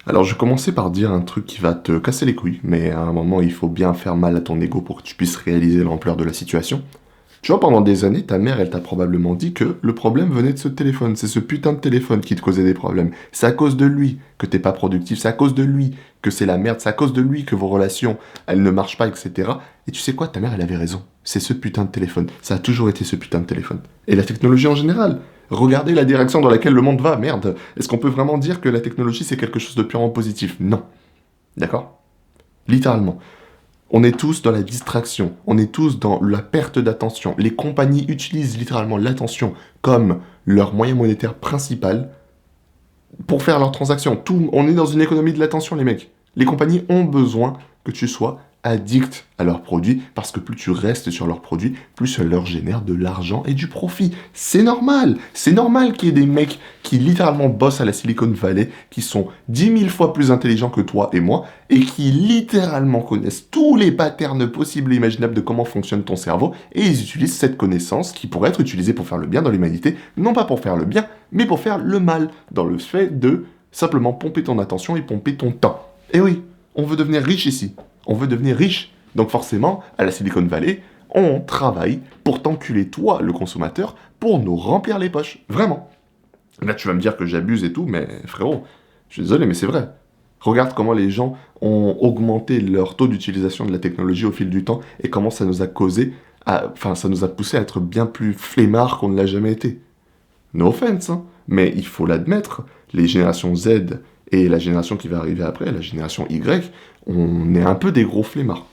Alors, je vais commencer par dire un truc qui va te casser les couilles, mais à un moment, il faut bien faire mal à ton ego pour que tu puisses réaliser l'ampleur de la situation. Tu vois, pendant des années, ta mère, elle t'a probablement dit que le problème venait de ce téléphone. C'est ce putain de téléphone qui te causait des problèmes. C'est à cause de lui que t'es pas productif. C'est à cause de lui que c'est la merde. C'est à cause de lui que vos relations, elles ne marchent pas, etc. Et tu sais quoi, ta mère, elle avait raison. C'est ce putain de téléphone. Ça a toujours été ce putain de téléphone. Et la technologie en général. Regardez la direction dans laquelle le monde va, merde. Est-ce qu'on peut vraiment dire que la technologie, c'est quelque chose de purement positif? Non. D'accord? Littéralement. On est tous dans la distraction, on est tous dans la perte d'attention. Les compagnies utilisent littéralement l'attention comme leur moyen monétaire principal pour faire leurs transactions. On est dans une économie de l'attention, les mecs. Les compagnies ont besoin que tu sois addict à leurs produits, parce que plus tu restes sur leurs produits, plus ça leur génère de l'argent et du profit. C'est normal. C'est normal qu'il y ait des mecs qui littéralement bossent à la Silicon Valley, qui sont 10 000 fois plus intelligents que toi et moi, et qui littéralement connaissent tous les patterns possibles et imaginables de comment fonctionne ton cerveau, et ils utilisent cette connaissance qui pourrait être utilisée pour faire le bien dans l'humanité, non pas pour faire le bien, mais pour faire le mal, dans le fait de simplement pomper ton attention et pomper ton temps. Et oui, on veut devenir riche ici. On veut devenir riche. Donc forcément, à la Silicon Valley, on travaille pour t'enculer toi, le consommateur, pour nous remplir les poches. Vraiment. Là, tu vas me dire que j'abuse et tout, mais frérot, je suis désolé, mais c'est vrai. Regarde comment les gens ont augmenté leur taux d'utilisation de la technologie au fil du temps et comment ça nous a ça nous a poussé à être bien plus flemmards qu'on ne l'a jamais été. No offense, hein, mais il faut l'admettre, les générations Z et la génération qui va arriver après, la génération Y, on est un peu des gros flemmards.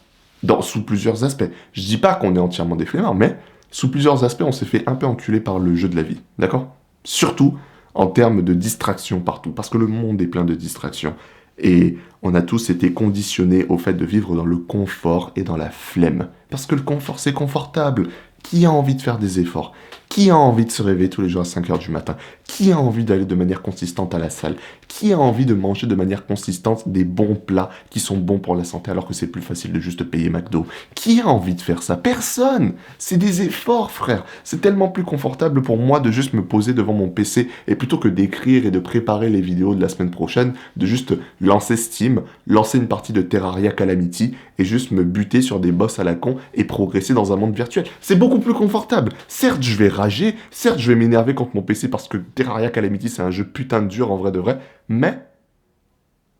Sous plusieurs aspects. Je dis pas qu'on est entièrement des flemmards, mais sous plusieurs aspects, on s'est fait un peu enculer par le jeu de la vie. D'accord? Surtout en termes de distraction partout, parce que le monde est plein de distractions. Et on a tous été conditionnés au fait de vivre dans le confort et dans la flemme. Parce que le confort, c'est confortable. Qui a envie de faire des efforts? Qui a envie de se réveiller tous les jours à 5 heures du matin? Qui a envie d'aller de manière consistante à la salle? Qui a envie de manger de manière consistante des bons plats qui sont bons pour la santé alors que c'est plus facile de juste payer McDo? Qui a envie de faire ça? Personne! C'est des efforts, frère. C'est tellement plus confortable pour moi de juste me poser devant mon PC et plutôt que d'écrire et de préparer les vidéos de la semaine prochaine, de juste lancer Steam, lancer une partie de Terraria Calamity et juste me buter sur des boss à la con et progresser dans un monde virtuel. C'est beaucoup plus confortable. Certes, je vais rager, certes, je vais m'énerver contre mon PC parce que Terraria Calamity, c'est un jeu putain de dur en vrai de vrai, mais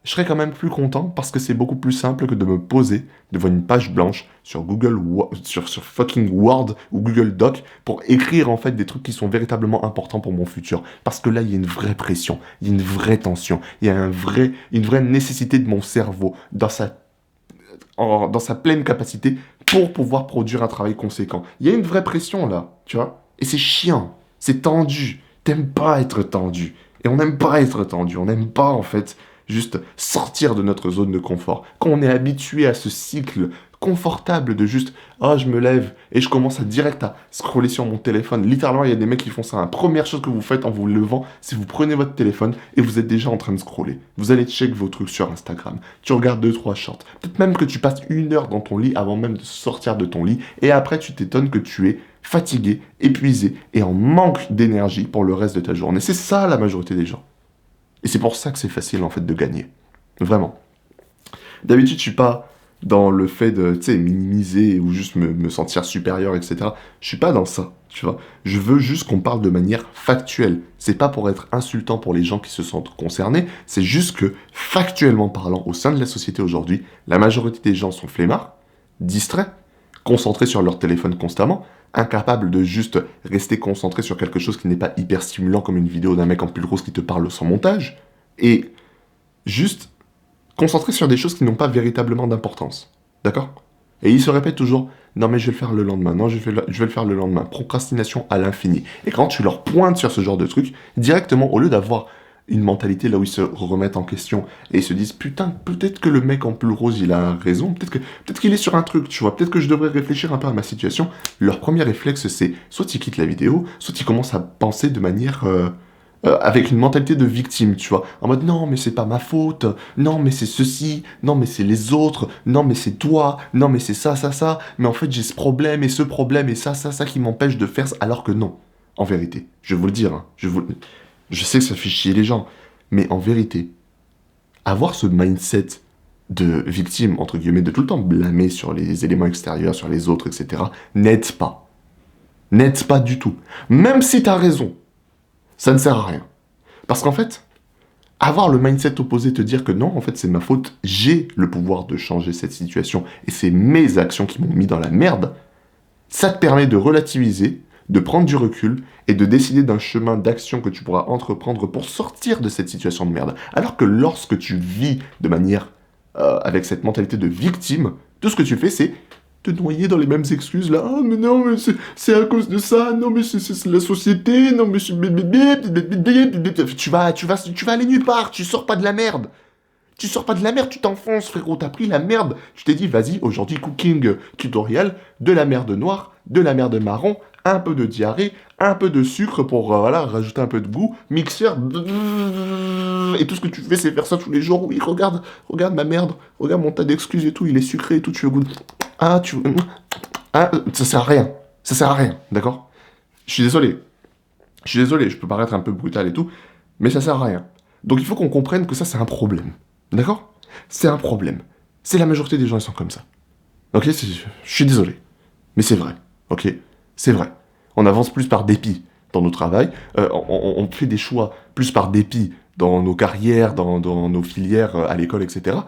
je serais quand même plus content parce que c'est beaucoup plus simple que de me poser devant une page blanche sur sur fucking Word ou Google Doc pour écrire en fait des trucs qui sont véritablement importants pour mon futur. Parce que là, il y a une vraie pression, il y a une vraie tension, il y a une vraie nécessité de mon cerveau dans sa pleine capacité pour pouvoir produire un travail conséquent. Il y a une vraie pression là, tu vois. Et c'est chiant, c'est tendu. T'aimes pas être tendu. Et on n'aime pas être tendu, on n'aime pas en fait juste sortir de notre zone de confort. Quand on est habitué à ce cycle confortable de juste oh je me lève et je commence direct à scroller sur mon téléphone. Littéralement il y a des mecs qui font ça. La première chose que vous faites en vous levant, c'est vous prenez votre téléphone et vous êtes déjà en train de scroller. Vous allez check vos trucs sur Instagram. Tu regardes 2-3 shorts. Peut-être même que tu passes 1 heure dans ton lit avant même de sortir de ton lit et après tu t'étonnes que tu es fatigué, épuisé et en manque d'énergie pour le reste de ta journée. C'est ça la majorité des gens. Et c'est pour ça que c'est facile en fait de gagner. Vraiment. D'habitude, je suis pas dans le fait de, tu sais, minimiser ou juste me sentir supérieur, etc. Je suis pas dans ça, tu vois. Je veux juste qu'on parle de manière factuelle. C'est pas pour être insultant pour les gens qui se sentent concernés, c'est juste que, factuellement parlant, au sein de la société aujourd'hui, la majorité des gens sont flemmards, distraits, concentrés sur leur téléphone constamment, incapables de juste rester concentrés sur quelque chose qui n'est pas hyper stimulant comme une vidéo d'un mec en pull rose qui te parle sans montage, et juste concentrés sur des choses qui n'ont pas véritablement d'importance. D'accord? Et ils se répètent toujours, non mais je vais le faire le lendemain, non je vais le faire le lendemain. Procrastination à l'infini. Et quand tu leur pointes sur ce genre de truc, directement, au lieu d'avoir une mentalité là où ils se remettent en question et ils se disent putain, peut-être que le mec en pull rose il a raison, peut-être qu'il est sur un truc, tu vois, peut-être que je devrais réfléchir un peu à ma situation. Leur premier réflexe c'est soit ils quittent la vidéo, soit ils commencent à penser de manière avec une mentalité de victime, tu vois, en mode non mais c'est pas ma faute, non mais c'est ceci, non mais c'est les autres, non mais c'est toi, non mais c'est ça, mais en fait j'ai ce problème et ça qui m'empêche de faire ça, alors que non, en vérité, je vais vous le dire, hein, je sais que ça fait chier les gens, mais en vérité, avoir ce mindset de victime, entre guillemets, de tout le temps blâmer sur les éléments extérieurs, sur les autres, etc., n'aide pas. N'aide pas du tout. Même si t'as raison, ça ne sert à rien. Parce qu'en fait, avoir le mindset opposé, te dire que non, en fait, c'est ma faute, j'ai le pouvoir de changer cette situation, et c'est mes actions qui m'ont mis dans la merde, ça te permet de relativiser, de prendre du recul, et de décider d'un chemin d'action que tu pourras entreprendre pour sortir de cette situation de merde. Alors que lorsque tu vis de manière avec cette mentalité de victime, tout ce que tu fais, c'est te noyer dans les mêmes excuses là. Ah, mais non, mais c'est à cause de ça. Non, mais c'est la société. Non, mais tu vas aller nulle part. Tu sors pas de la merde. Tu sors pas de la merde, tu t'enfonces, frérot. T'as pris la merde. Tu t'es dit, vas-y, aujourd'hui, cooking tutoriel, de la merde noire, de la merde marron, un peu de diarrhée, un peu de sucre pour, voilà, rajouter un peu de goût, mixeur, et tout ce que tu fais, c'est faire ça tous les jours. Oui, regarde ma merde, regarde mon tas d'excuses et tout, il est sucré et tout, tu veux goûter. Ah, ah, ça sert à rien. Ça sert à rien, d'accord? Je suis désolé. Je peux paraître un peu brutal et tout, mais ça sert à rien. Donc il faut qu'on comprenne que ça, c'est un problème. D'accord? C'est un problème. C'est la majorité des gens, ils sont comme ça. Ok? Je suis désolé. Mais c'est vrai. Ok? C'est vrai. On avance plus par dépit dans nos travails. On fait des choix plus par dépit dans nos carrières, dans nos filières à l'école, etc.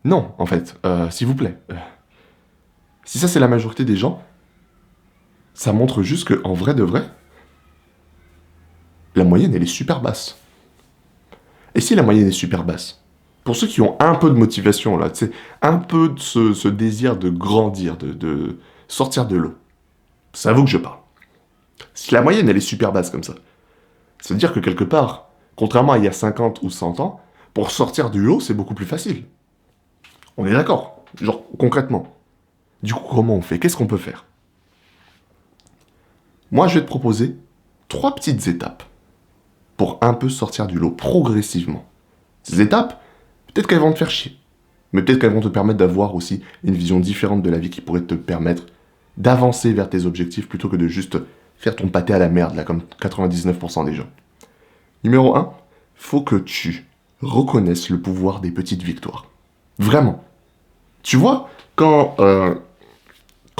Non, en fait. S'il vous plaît. Si ça, c'est la majorité des gens, ça montre juste qu'en vrai de vrai, la moyenne, elle est super basse. Et si la moyenne est super basse, pour ceux qui ont un peu de motivation, là, tu sais, un peu de ce désir de grandir, de sortir de l'eau, c'est à vous que je parle. Si la moyenne, elle est super basse comme ça veut dire que quelque part, contrairement à il y a 50 ou 100 ans, pour sortir du lot, c'est beaucoup plus facile. On est d'accord? Genre, concrètement. Du coup, comment on fait? Qu'est-ce qu'on peut faire? Moi, je vais te proposer 3 petites étapes pour un peu sortir du lot progressivement. Ces étapes, peut-être qu'elles vont te faire chier, mais peut-être qu'elles vont te permettre d'avoir aussi une vision différente de la vie qui pourrait te permettre d'avancer vers tes objectifs plutôt que de juste faire ton pâté à la merde, là, comme 99% des gens. Numéro 1, faut que tu reconnaisses le pouvoir des petites victoires. Vraiment. Tu vois, quand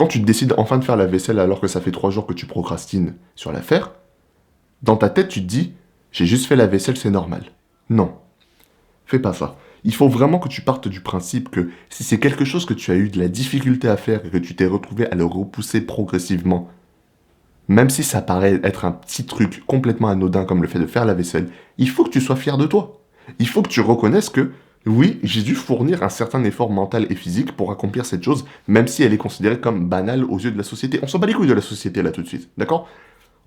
tu décides enfin de faire la vaisselle alors que ça fait 3 jours que tu procrastines sur l'affaire, dans ta tête, tu te dis, j'ai juste fait la vaisselle, c'est normal. Non. Fais pas ça. Il faut vraiment que tu partes du principe que si c'est quelque chose que tu as eu de la difficulté à faire et que tu t'es retrouvé à le repousser progressivement, même si ça paraît être un petit truc complètement anodin comme le fait de faire la vaisselle, il faut que tu sois fier de toi. Il faut que tu reconnaisses que, oui, j'ai dû fournir un certain effort mental et physique pour accomplir cette chose, même si elle est considérée comme banale aux yeux de la société. On s'en bat les couilles de la société là tout de suite, d'accord?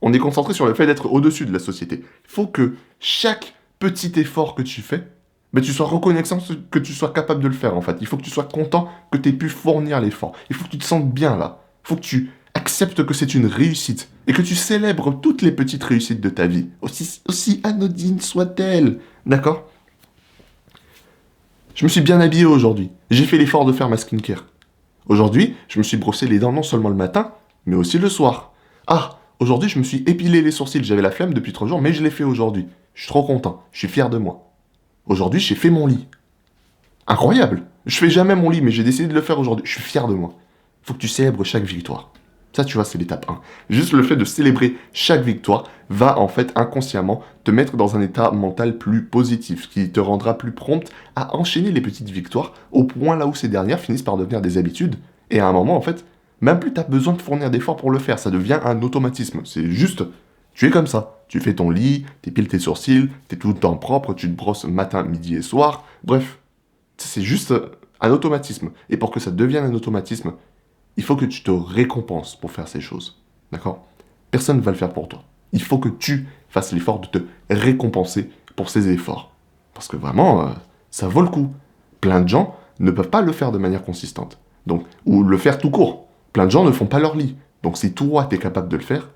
On est concentré sur le fait d'être au-dessus de la société. Il faut que chaque petit effort que tu fais, mais tu sois reconnaissant que tu sois capable de le faire en fait. Il faut que tu sois content que tu aies pu fournir l'effort. Il faut que tu te sentes bien là. Il faut que tu acceptes que c'est une réussite et que tu célèbres toutes les petites réussites de ta vie, aussi anodines soient-elles. D'accord? Je me suis bien habillé aujourd'hui. J'ai fait l'effort de faire ma skincare. Aujourd'hui, je me suis brossé les dents non seulement le matin, mais aussi le soir. Ah, aujourd'hui, je me suis épilé les sourcils. J'avais la flemme depuis 3 jours, mais je l'ai fait aujourd'hui. Je suis trop content. Je suis fier de moi. Aujourd'hui, j'ai fait mon lit. Incroyable. Je fais jamais mon lit, mais j'ai décidé de le faire aujourd'hui. Je suis fier de moi. Faut que tu célèbres chaque victoire. Ça, tu vois, c'est l'étape 1. Juste le fait de célébrer chaque victoire va en fait inconsciemment te mettre dans un état mental plus positif, qui te rendra plus prompt à enchaîner les petites victoires au point là où ces dernières finissent par devenir des habitudes. Et à un moment, en fait, même plus tu as besoin de fournir d'efforts pour le faire. Ça devient un automatisme. C'est juste, tu es comme ça. Tu fais ton lit, t'épiles tes sourcils, t'es tout le temps propre, tu te brosses matin, midi et soir. Bref, c'est juste un automatisme. Et pour que ça devienne un automatisme, il faut que tu te récompenses pour faire ces choses. D'accord? Personne ne va le faire pour toi. Il faut que tu fasses l'effort de te récompenser pour ces efforts. Parce que vraiment, ça vaut le coup. Plein de gens ne peuvent pas le faire de manière consistante. Donc, ou le faire tout court. Plein de gens ne font pas leur lit. Donc si toi, tu es capable de le faire,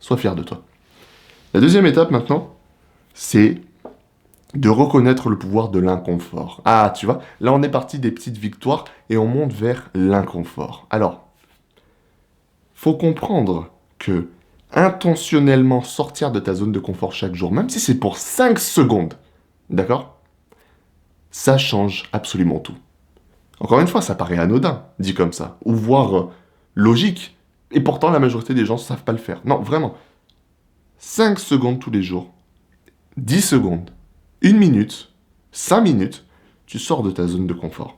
sois fier de toi. La deuxième étape maintenant, c'est de reconnaître le pouvoir de l'inconfort. Ah, tu vois, là on est parti des petites victoires et on monte vers l'inconfort. Alors, faut comprendre que intentionnellement sortir de ta zone de confort chaque jour, même si c'est pour 5 secondes, d'accord? Ça change absolument tout. Encore une fois, ça paraît anodin, dit comme ça, ou voire logique, et pourtant la majorité des gens ne savent pas le faire. Non, vraiment. 5 secondes tous les jours, 10 secondes, 1 minute, 5 minutes, tu sors de ta zone de confort.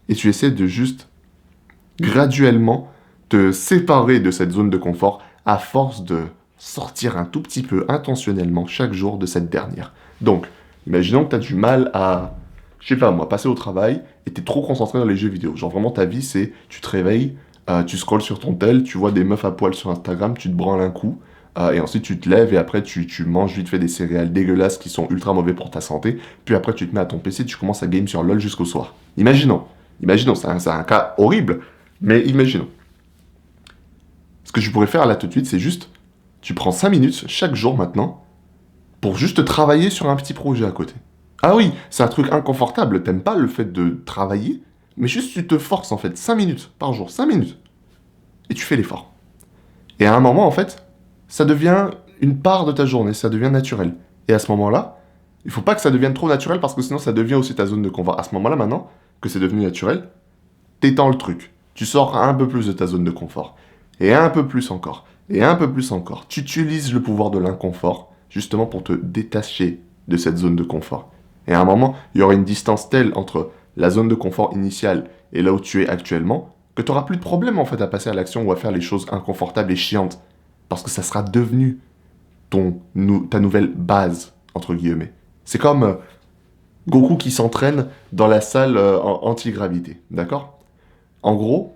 Et tu essaies de juste graduellement te séparer de cette zone de confort à force de sortir un tout petit peu intentionnellement chaque jour de cette dernière. Donc, imaginons que tu as du mal à, je sais pas moi, passer au travail et tu es trop concentré dans les jeux vidéo. Genre vraiment ta vie c'est, tu te réveilles, tu scrolles sur ton tel, tu vois des meufs à poil sur Instagram, tu te branles un coup, et ensuite tu te lèves et après tu manges vite fait des céréales dégueulasses qui sont ultra mauvais pour ta santé, puis après tu te mets à ton PC, tu commences à game sur LoL jusqu'au soir. Imaginons, c'est un cas horrible, mais imaginons. Ce que je pourrais faire là tout de suite, c'est juste, tu prends 5 minutes chaque jour maintenant pour juste travailler sur un petit projet à côté. Ah oui, c'est un truc inconfortable, t'aimes pas le fait de travailler, mais juste tu te forces en fait 5 minutes par jour, 5 minutes. Et tu fais l'effort. Et à un moment en fait, ça devient une part de ta journée, ça devient naturel. Et à ce moment-là, il faut pas que ça devienne trop naturel parce que sinon ça devient aussi ta zone de confort. À ce moment-là maintenant, que c'est devenu naturel, t'étends le truc. Tu sors un peu plus de ta zone de confort. Et un peu plus encore. Et un peu plus encore. Tu utilises le pouvoir de l'inconfort justement pour te détacher de cette zone de confort. Et à un moment, il y aura une distance telle entre la zone de confort initiale et là où tu es actuellement que tu n'auras plus de problème en fait à passer à l'action ou à faire les choses inconfortables et chiantes. Parce que ça sera devenu ta nouvelle base, entre guillemets. C'est comme Goku qui s'entraîne dans la salle en anti-gravité, d'accord? En gros,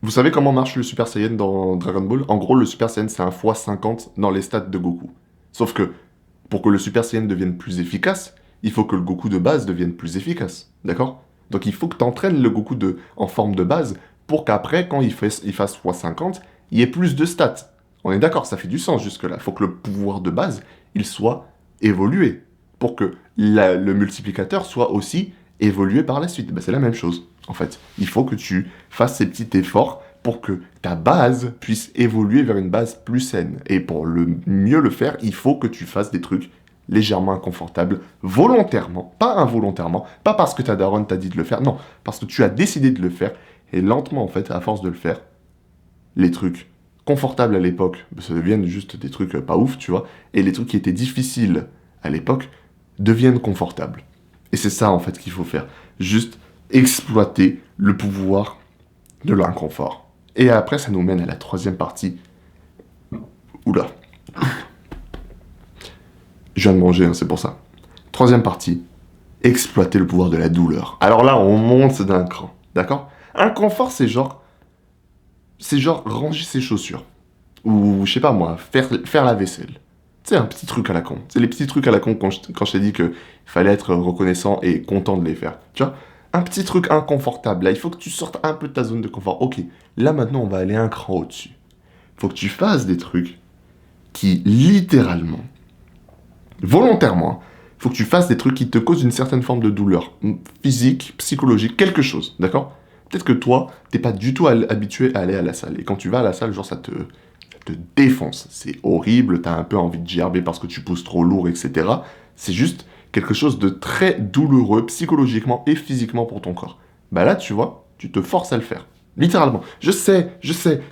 vous savez comment marche le Super Saiyan dans Dragon Ball? En gros, le Super Saiyan, c'est un x50 dans les stats de Goku. Sauf que, pour que le Super Saiyan devienne plus efficace, il faut que le Goku de base devienne plus efficace. D'accord? Donc il faut que tu entraînes le Goku en forme de base pour qu'après, quand il fasse x50, il y ait plus de stats. On est d'accord, ça fait du sens jusque-là. Il faut que le pouvoir de base, il soit évolué. Pour que le multiplicateur soit aussi évolué par la suite. Ben, c'est la même chose, en fait. Il faut que tu fasses ces petits efforts pour que ta base puisse évoluer vers une base plus saine. Et pour mieux le faire, il faut que tu fasses des trucs légèrement inconfortables, volontairement, pas involontairement, pas parce que ta daronne t'a dit de le faire, non, parce que tu as décidé de le faire, et lentement, en fait, à force de le faire, les trucs confortables à l'époque, ça deviennent juste des trucs pas ouf, tu vois, et les trucs qui étaient difficiles à l'époque deviennent confortables. Et c'est ça, en fait, qu'il faut faire. Juste exploiter le pouvoir de l'inconfort. Et après, ça nous mène à la troisième partie. Oula. Je viens de manger, hein, c'est pour ça. Troisième partie. Exploiter le pouvoir de la douleur. Alors là, on monte d'un cran. D'accord? Inconfort, c'est genre... C'est genre ranger ses chaussures. Ou, je sais pas moi, faire la vaisselle. C'est un petit truc à la con. C'est les petits trucs à la con quand je t'ai dit qu'il fallait être reconnaissant et content de les faire. Tu vois? Un petit truc inconfortable. Là, il faut que tu sortes un peu de ta zone de confort. Ok, là maintenant, on va aller un cran au-dessus. Il faut que tu fasses des trucs qui, littéralement, volontairement, il faut que tu fasses des trucs qui te causent une certaine forme de douleur. Physique, psychologique, quelque chose. D'accord? Peut-être que toi, t'es pas du tout habitué à aller à la salle. Et quand tu vas à la salle, genre, ça te défonce. C'est horrible, t'as un peu envie de gerber parce que tu pousses trop lourd, etc. C'est juste quelque chose de très douloureux psychologiquement et physiquement pour ton corps. Bah là, tu vois, tu te forces à le faire. Littéralement. Je sais,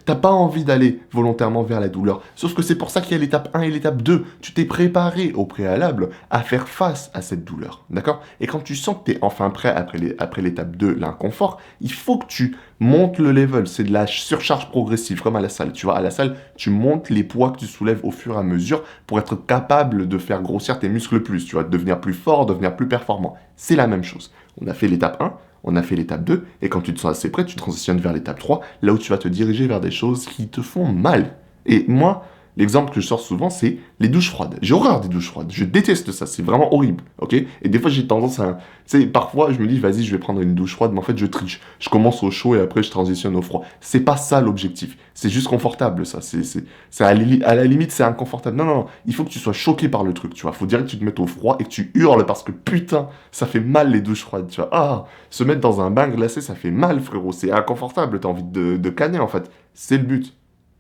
t'as pas envie d'aller volontairement vers la douleur. Sauf que c'est pour ça qu'il y a l'étape 1 et l'étape 2. Tu t'es préparé au préalable à faire face à cette douleur. D'accord? Et quand tu sens que t'es enfin prêt après l'étape 2, l'inconfort, il faut que tu montes le level. C'est de la surcharge progressive, comme à la salle. Tu vois, à la salle, tu montes les poids que tu soulèves au fur et à mesure pour être capable de faire grossir tes muscles plus. Tu vois, devenir plus fort, devenir plus performant. C'est la même chose. On a fait l'étape 1. On a fait l'étape 2, et quand tu te sens assez prêt, tu transitionnes vers l'étape 3, là où tu vas te diriger vers des choses qui te font mal. Et moi, l'exemple que je sors souvent, c'est les douches froides. J'ai horreur des douches froides, je déteste ça, c'est vraiment horrible, ok? Et des fois, j'ai tendance à... Tu sais, parfois, je me dis, vas-y, je vais prendre une douche froide, mais en fait, je triche. Je commence au chaud, et après, je transitionne au froid. C'est pas ça, l'objectif. C'est juste confortable, ça. C'est à la limite, c'est inconfortable. Non, non, non, il faut que tu sois choqué par le truc, tu vois. Faut dire que tu te mettes au froid et que tu hurles, parce que, putain, ça fait mal, les douches froides, tu vois. Ah, se mettre dans un bain glacé, ça fait mal, frérot. C'est inconfortable, t'as envie de canner, en fait. C'est le but.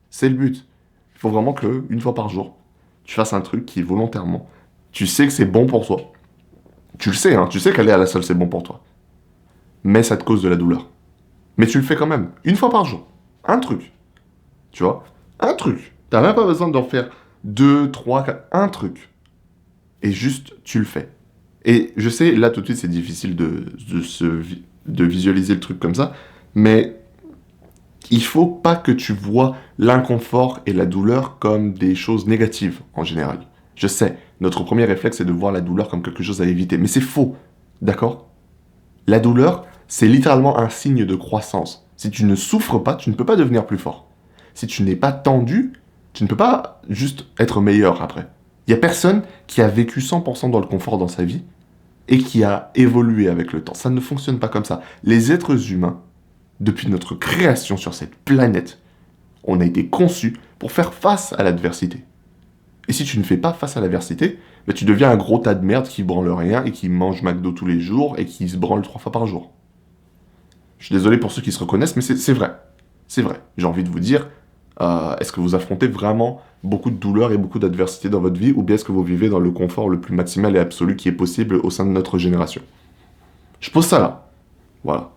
C'est le but. Il faut vraiment que, une fois par jour, tu fasses un truc qui, volontairement, tu sais que c'est bon pour toi. Tu le sais, hein, tu sais qu'aller à la salle c'est bon pour toi. Mais ça te cause de la douleur. Mais tu le fais quand même, une fois par jour. Un truc. Tu vois? Un truc. T'as même pas besoin d'en faire deux, trois, quatre. Un truc. Et juste, tu le fais. Et je sais, là tout de suite c'est difficile de visualiser le truc comme ça, mais il faut pas que tu vois l'inconfort et la douleur comme des choses négatives en général. Je sais, notre premier réflexe c'est de voir la douleur comme quelque chose à éviter, mais c'est faux, d'accord? La douleur, c'est littéralement un signe de croissance. Si tu ne souffres pas, tu ne peux pas devenir plus fort. Si tu n'es pas tendu, tu ne peux pas juste être meilleur après. Il y a personne qui a vécu 100% dans le confort dans sa vie et qui a évolué avec le temps. Ça ne fonctionne pas comme ça. Les êtres humains, depuis notre création sur cette planète, on a été conçus pour faire face à l'adversité. Et si tu ne fais pas face à l'adversité, ben tu deviens un gros tas de merde qui branle rien et qui mange McDo tous les jours et qui se branle 3 fois par jour. Je suis désolé pour ceux qui se reconnaissent, mais c'est vrai. C'est vrai. J'ai envie de vous dire, est-ce que vous affrontez vraiment beaucoup de douleurs et beaucoup d'adversité dans votre vie, ou bien est-ce que vous vivez dans le confort le plus maximal et absolu qui est possible au sein de notre génération? Je pose ça là. Voilà.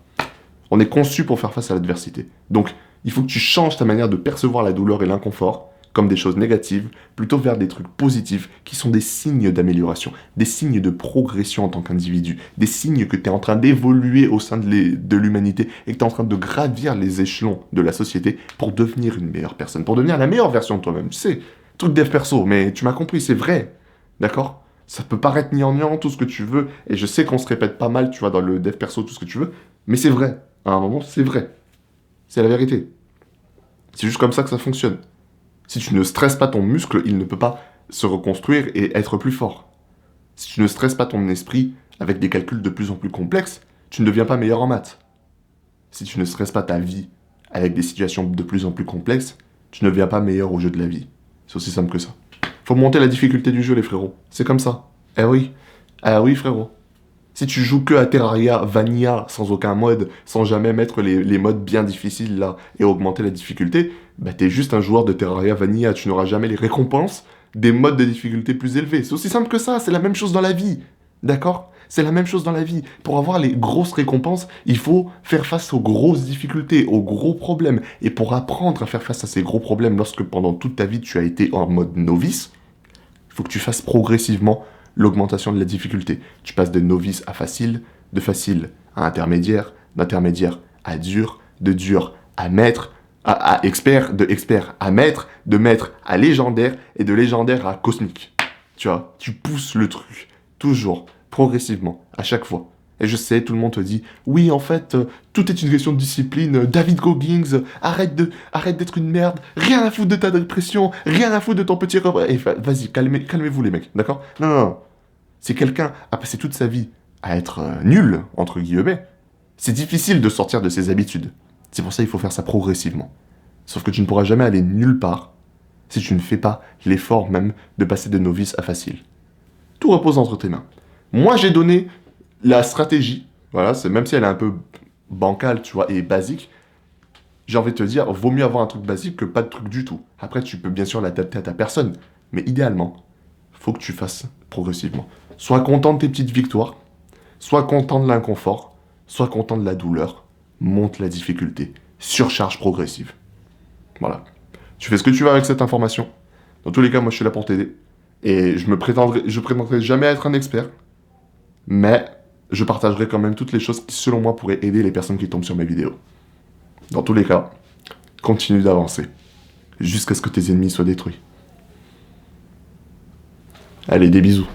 On est conçu pour faire face à l'adversité. Donc, il faut que tu changes ta manière de percevoir la douleur et l'inconfort comme des choses négatives, plutôt vers des trucs positifs qui sont des signes d'amélioration, des signes de progression en tant qu'individu, des signes que tu es en train d'évoluer au sein de l'humanité et que tu es en train de gravir les échelons de la société pour devenir une meilleure personne, pour devenir la meilleure version de toi-même. Tu sais, truc dev perso, mais tu m'as compris, c'est vrai. D'accord? Ça peut paraître gnangnan, tout ce que tu veux, et je sais qu'on se répète pas mal, tu vois, dans le dev perso, tout ce que tu veux, mais c'est vrai. À un moment, c'est vrai. C'est la vérité. C'est juste comme ça que ça fonctionne. Si tu ne stresses pas ton muscle, il ne peut pas se reconstruire et être plus fort. Si tu ne stresses pas ton esprit avec des calculs de plus en plus complexes, tu ne deviens pas meilleur en maths. Si tu ne stresses pas ta vie avec des situations de plus en plus complexes, tu ne deviens pas meilleur au jeu de la vie. C'est aussi simple que ça. Faut monter la difficulté du jeu, les frérots. C'est comme ça. Eh oui. Ah oui, frérot. Si tu joues que à Terraria Vanilla, sans aucun mode, sans jamais mettre les modes bien difficiles là, et augmenter la difficulté, bah t'es juste un joueur de Terraria Vanilla, tu n'auras jamais les récompenses des modes de difficulté plus élevés. C'est aussi simple que ça, c'est la même chose dans la vie. D'accord? C'est la même chose dans la vie. Pour avoir les grosses récompenses, il faut faire face aux grosses difficultés, aux gros problèmes. Et pour apprendre à faire face à ces gros problèmes, lorsque pendant toute ta vie tu as été en mode novice, il faut que tu fasses progressivement l'augmentation de la difficulté. Tu passes de novice à facile, de facile à intermédiaire, d'intermédiaire à dur, de dur à maître, à expert, de expert à maître, de maître à légendaire, et de légendaire à cosmique. Tu vois, tu pousses le truc, toujours, progressivement, à chaque fois. Et je sais, tout le monde te dit, oui, en fait, tout est une question de discipline, David Goggins, arrête d'être une merde, rien à foutre de ta dépression, rien à foutre de ton petit repas. Et vas-y, calmez-vous les mecs, d'accord? Non, non, non. Si quelqu'un a passé toute sa vie à être nul, entre guillemets, c'est difficile de sortir de ses habitudes. C'est pour ça qu'il faut faire ça progressivement. Sauf que tu ne pourras jamais aller nulle part si tu ne fais pas l'effort même de passer de novice à facile. Tout repose entre tes mains. Moi, j'ai donné la stratégie, voilà, c'est même si elle est un peu bancale, tu vois, et basique, j'ai envie de te dire, vaut mieux avoir un truc basique que pas de truc du tout. Après, tu peux bien sûr l'adapter à ta personne, mais idéalement, faut que tu fasses progressivement. Sois content de tes petites victoires, sois content de l'inconfort, sois content de la douleur, monte la difficulté, surcharge progressive. Voilà. Tu fais ce que tu veux avec cette information. Dans tous les cas, moi je suis là pour t'aider. Et je prétendrai jamais être un expert, mais je partagerai quand même toutes les choses qui, selon moi, pourraient aider les personnes qui tombent sur mes vidéos. Dans tous les cas, continue d'avancer, jusqu'à ce que tes ennemis soient détruits. Allez, des bisous.